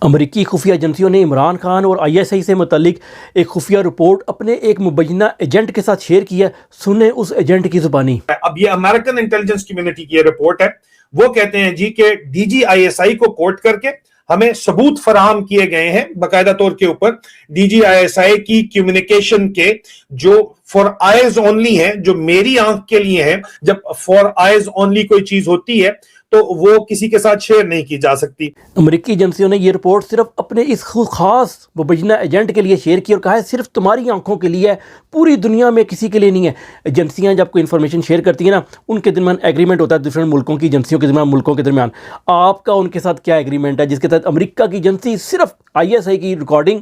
امریکی خفیہ ایجنسیوں نے عمران خان اور آئی ایس آئی سے متعلق ایک خفیہ رپورٹ اپنے ایک مبینہ ایجنٹ کے ساتھ شیئر کی ہے. سنیں اس ایجنٹ کی زبانی. اب یہ امریکن انٹیلیجنس کمیونٹی کی رپورٹ ہے. وہ کہتے ہیں جی کہ D G I S I کو کوٹ کر کے ہمیں ثبوت فراہم کیے گئے ہیں باقاعدہ طور کے اوپر D G I S I کی کمیونیکیشن کے جو فار آئیز اونلی ہیں، جو میری آنکھ کے لیے ہیں. جب فار آئیز اونلی کوئی چیز ہوتی ہے تو وہ کسی کے ساتھ شیئر نہیں کی جا سکتی. امریکی ایجنسیوں نے یہ رپورٹ صرف اپنے اس خاص مبینہ ایجنٹ کے لیے شیئر کی اور کہا ہے صرف تمہاری آنکھوں کے لیے ہے، پوری دنیا میں کسی کے لیے نہیں ہے. ایجنسیاں جب کوئی انفارمیشن شیئر کرتی ہیں نا، ان کے درمیان ایگریمنٹ ہوتا ہے ڈفرینٹ ملکوں کی ایجنسیوں کے درمیان، ملکوں کے درمیان. آپ کا ان کے ساتھ کیا ایگریمنٹ ہے جس کے تحت امریکہ کی ایجنسی صرف آئی ایس آئی کی ریکارڈنگ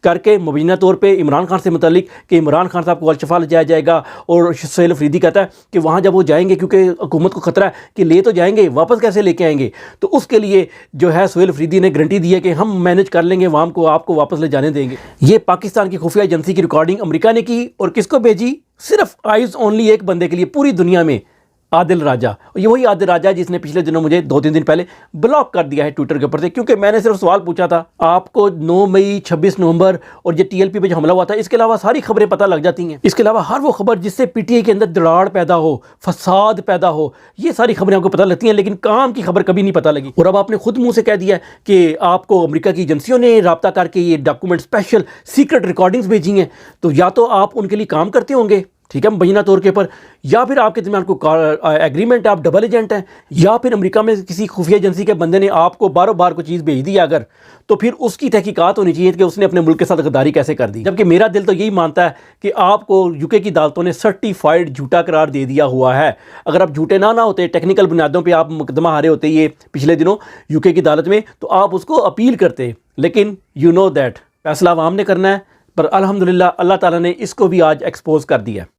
کر کے مبینہ طور پہ عمران خان سے متعلق کہ عمران خان صاحب کو الشفا لے جایا جائے گا، اور سہیل افریدی کہتا ہے کہ وہاں جب وہ جائیں گے کیونکہ حکومت کو خطرہ ہے کہ لے تو جائیں گے، واپس کیسے لے کے آئیں گے، تو اس کے لیے جو ہے سہیل افریدی نے گارنٹی دی ہے کہ ہم مینج کر لیں گے عوام کو، آپ کو واپس لے جانے دیں گے. یہ پاکستان کی خفیہ ایجنسی کی ریکارڈنگ امریکہ نے کی اور کس کو بھیجی؟ صرف آئیز اونلی ایک بندے کے لیے پوری دنیا میں، عادل راجہ. یہ وہی عادل راجہ جس نے پچھلے دنوں مجھے 2-3 دن پہلے بلاک کر دیا ہے ٹویٹر کے اوپر سے، کیونکہ میں نے صرف سوال پوچھا تھا. آپ کو 9 مئی 26 نومبر اور یہ ٹی ایل پی پہ جو حملہ ہوا تھا، اس کے علاوہ ساری خبریں پتہ لگ جاتی ہیں. اس کے علاوہ ہر وہ خبر جس سے پی ٹی آئی کے اندر دراڑ پیدا ہو، فساد پیدا ہو، یہ ساری خبریں آپ کو پتہ لگتی ہیں، لیکن کام کی خبر کبھی نہیں پتہ لگی. اور اب آپ نے خود منہ سے کہہ دیا کہ آپ کو امریکہ کی ایجنسیوں نے رابطہ کر کے یہ ڈاکومنٹ اسپیشل سیکرٹ ریکارڈنگز بھیجی ہیں. تو یا تو آپ ان کے لیے کام کرتے ہوں گے، ٹھیک ہے، مبینہ طور کے اوپر، یا پھر آپ کے درمیان کوئی ایگریمنٹ ہے، آپ ڈبل ایجنٹ ہیں، یا پھر امریکہ میں کسی خفیہ ایجنسی کے بندے نے آپ کو باروں بار کوئی چیز بھیج دی اگر، تو پھر اس کی تحقیقات ہونی چاہیے کہ اس نے اپنے ملک کے ساتھ غداری کیسے کر دی. جبکہ میرا دل تو یہی مانتا ہے کہ آپ کو یو کے کی عدالتوں نے سرٹیفائیڈ جھوٹا قرار دے دیا ہوا ہے. اگر آپ جھوٹے نہ ہوتے، ٹیکنیکل بنیادوں پہ آپ مقدمہ ہارے ہوتے یہ پچھلے دنوں یو کے کی عدالت میں، تو آپ اس کو اپیل کرتے. لیکن یو نو دیٹ فیصلہ عوام نے کرنا ہے. پر الحمدللہ اللہ تعالیٰ نے اس کو بھی آج ایکسپوز کر دیا.